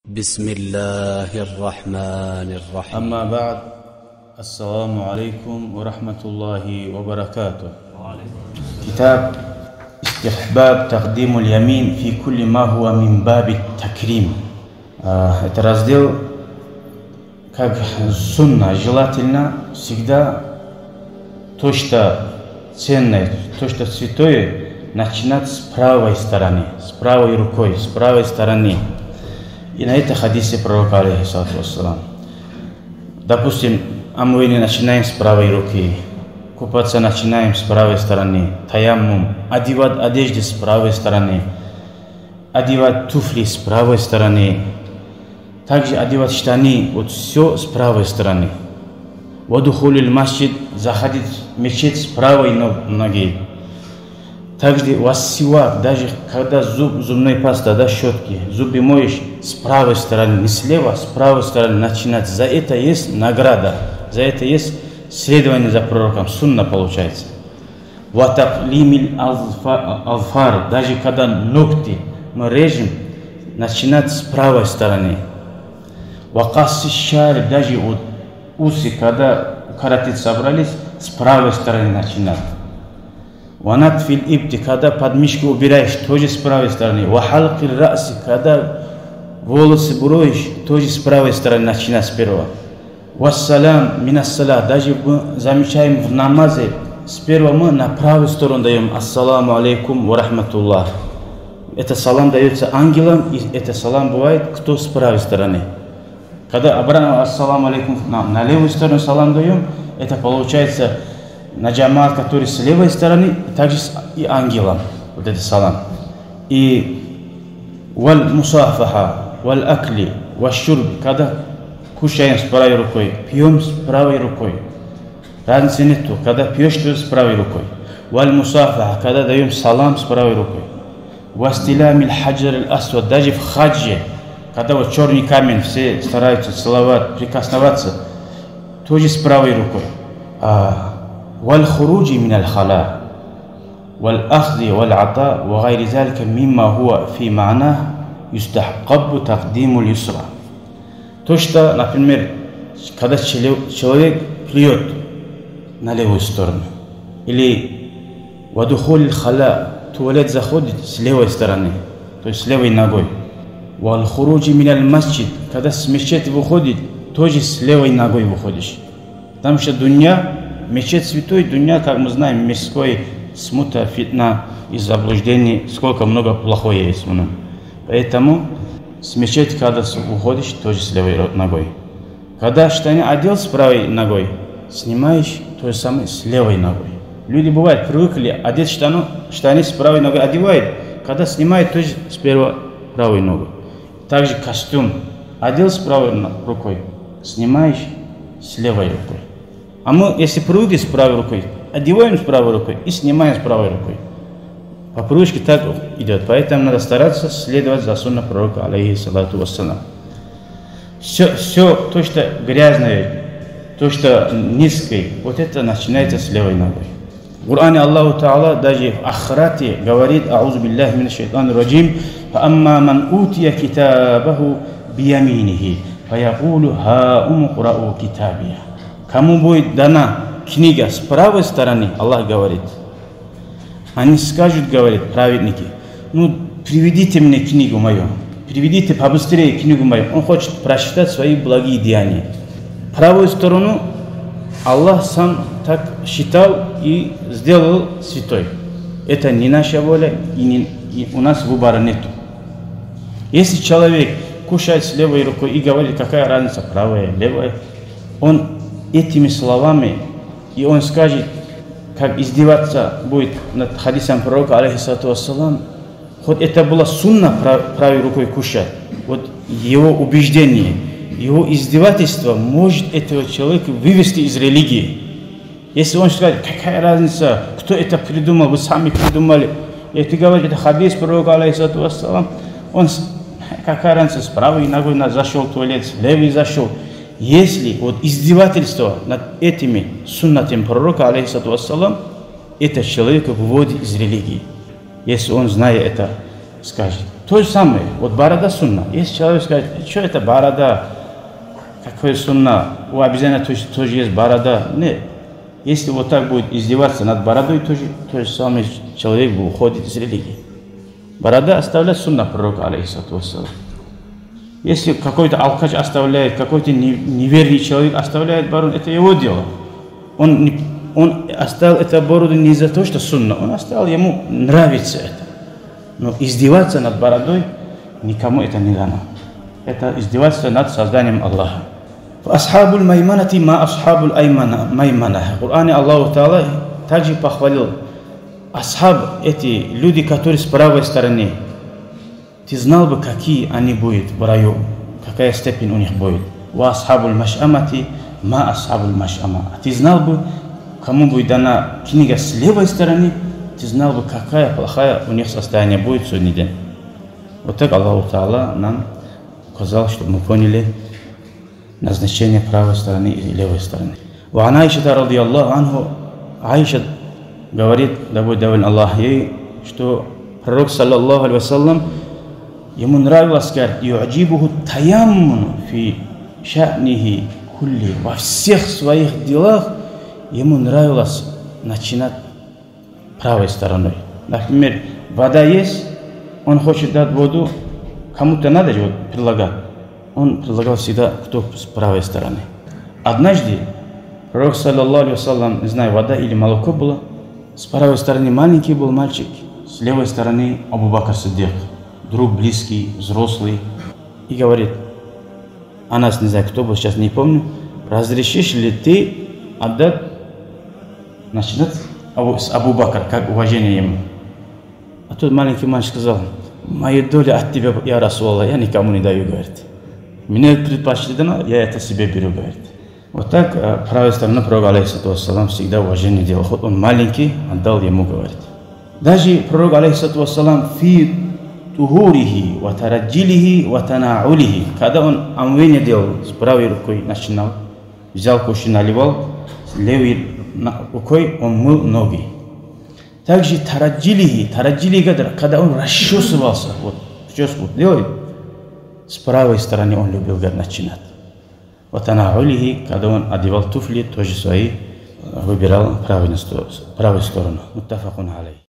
بسم الله الرحمن الرحيم. أما بعد، السلام عليكم ورحمة الله وبركاته. كتاب استحباب تقديم اليمين في كل ما هو من باب التكريم. Это раздел, как сунна, желательно всегда то, что ценное, то, что святое, начинать с правой стороны, с правой рукой, с правой стороны. И на это хадисе пророка, алейхиссалату вассалам. Допустим, омовение начинаем с правой руки, купаться начинаем с правой стороны, таяммум, одевать одежды с правой стороны, одевать туфли с правой стороны, также одевать штаны, вот все с правой стороны. Вадухулил масджид, заходить в мечеть с правой ноги. Также вассивак, даже когда зубной паста, да, щетки, зубы моешь с правой стороны, не слева, с правой стороны начинать. За это есть награда, за это есть следование за пророком, сунна получается. Ватаклимил алфар, даже когда ногти мы режем, начинать с правой стороны. Вакасси шари, даже вот усы, когда укоротить собрались, с правой стороны начинать. Ванат фил ибти, когда подмышку убираешь, тоже с правой стороны. Вахалкил раси, когда волосы броешь, тоже с правой стороны начинать сперва. Вассалам минассалам, даже мы замечаем в намазе, сперва мы на правую сторону даем ассаламу алейкум ва рахматуллах. Это салам дается ангелам, и это салам бывает, кто с правой стороны. Когда обратно ассаламу алейкум на левую сторону салам даем, это получается на джамаат, который с левой стороны, также и ангелом, вот это салам. И валь мусафаха, валь акли, валь шурби, когда кушаем с правой рукой, пьем с правой рукой. Разницы нету, когда пьешь, то с правой рукой. Валь мусафаха, когда даем салам с правой рукой. Вастилямил хаджар аль-асвад, даже в хаджи, когда вот черный камень, все стараются целовать, прикосноваться, тоже с правой рукой. والخروج من الخلاء والأخذ والعطاء وغير ذلك مما هو في معناه يستحب تقديم اليسرى. То, что, например, когда человек плюет на левую сторону, или вадухуль халя, туалет заходит с левой стороны, то есть с левой ногой. Валхуруджи миналь масджид, когда с мечети выходит, тоже с левой ногой выходишь. Потому что дунья, мечеть святой, дунья, как мы знаем, мирской смута, фитна и заблуждений, сколько много плохое есть в нем. Поэтому с мечети, когда уходишь, тоже с левой ногой. Когда штаны одел с правой ногой, снимаешь то же самое с левой ногой. Люди бывают, привыкли одеть штаны с правой ногой одевают, когда снимают, тоже с правой ногой. Также костюм одел с правой рукой, снимаешь с левой рукой. А мы, если привыкли с правой рукой, одеваем с правой рукой и снимаем с правой рукой. По привычке так идет. Поэтому надо стараться следовать за сунной пророка, алейхиссалату вассалам. Все то, что грязное, то, что низкое, вот это начинается с левой ногой. В Коране Аллаху Та'ала даже в Ахрате говорит: «Аузу билляхи мина шайтанир раджим, фаамма ман утия китабаху бияминихи, фаякулу хауму курау китабия». Кому будет дана книга с правой стороны, Аллах говорит, они скажут, говорит, праведники, ну, приведите мне книгу мою, приведите побыстрее книгу мою. Он хочет прочитать свои благие деяния. Правую сторону Аллах сам так считал и сделал святой. Это не наша воля, и у нас выбора нету. Если человек кушает с левой рукой и говорит, какая разница, правая, левая, он этими словами, и он скажет, как издеваться будет над хадисом пророка, алейхиссалату вассалам, хоть это была сунна правой рукой кушать, вот его убеждение, его издевательство может этого человека вывести из религии. Если он скажет, какая разница, кто это придумал, вы сами придумали, и ты говоришь, это хадис пророка, алейхиссалату вассалам, он, какая разница, с правой ногой зашел в туалет, с левой зашел. Если вот издевательство над этими суннатами пророка, алейхиссалату вассалам, это человека выводит из религии. Если он, зная это, скажет. То же самое, вот борода сунна. Если человек скажет, что это борода, какое сунна, у обязательно тоже есть борода. Нет. Если вот так будет издеваться над бородой, то же самое человек будет уходить из религии. Борода оставляет сунна пророка, алейхиссалату вассалам. Если какой-то алкаш оставляет, какой-то неверный человек оставляет бороду, это его дело. Он оставил эту бороду не за то, что сунна, он оставил, ему нравится это. Но издеваться над бородой никому это не дано. Это издеваться над созданием Аллаха. Асхабуль майманати ма асхабуль маймана. В Коране Аллах Та'ала также похвалил асхаб, эти люди, которые с правой стороны. Ты знал бы, какие они будут в раю, какая степень у них будет. Ва асхабуль маш'амати ма асхабуль маш'ама. Ты знал бы, кому будет дана книга с левой стороны, ты знал бы, какая плохая у них состояние будет в судный день. Вот так Аллах Та'ала нам указал, чтобы мы поняли назначение правой стороны и левой стороны. Ва Аиша радийаллаху анху, Аиша говорит, да будет доволен Аллах ей, что пророк, саллаллаху алейхи вассалям, ему нравилось сказать, ю'аджибуху таяммуну фи ша'нихи кулли. Во всех своих делах ему нравилось начинать правой стороной. Например, вода есть, он хочет дать воду, кому-то надо же предлагать. Он предлагал всегда, кто с правой стороны. Однажды пророк, саллаллаху алейхи вассалям, не знаю, вода или молоко было, с правой стороны маленький был мальчик, с левой стороны Абу Бакр Сиддик, друг близкий, взрослый, и говорит, Анас, не знаю, кто был, сейчас не помню, разрешишь ли ты отдать, начинать с Абу Бакр, как уважение ему? А тут маленький мальчик сказал, мою долю от тебя, я Расул, я никому не даю, говорит. Мне предпочтено, я это себе беру, говорит. Вот так правой стороной пророк, алейхиссалату вассалам, всегда уважение делал. Хоть он маленький, отдал ему, говорит. Даже пророк, алейхиссалату вассалам, фи тухурихи, ва тараджилихи, ва танаулихи. Когда он омовение делал, с правой рукой начинал, взял куши, наливал, с левой рукой он мыл ноги. Также тараджилихи, когда он расчесывался, вот, прическу делает, с правой стороны он любил начинать. Вот она улихи, когда он одевал туфли, тоже свои, выбирал правую сторону. Муттафакун алейх.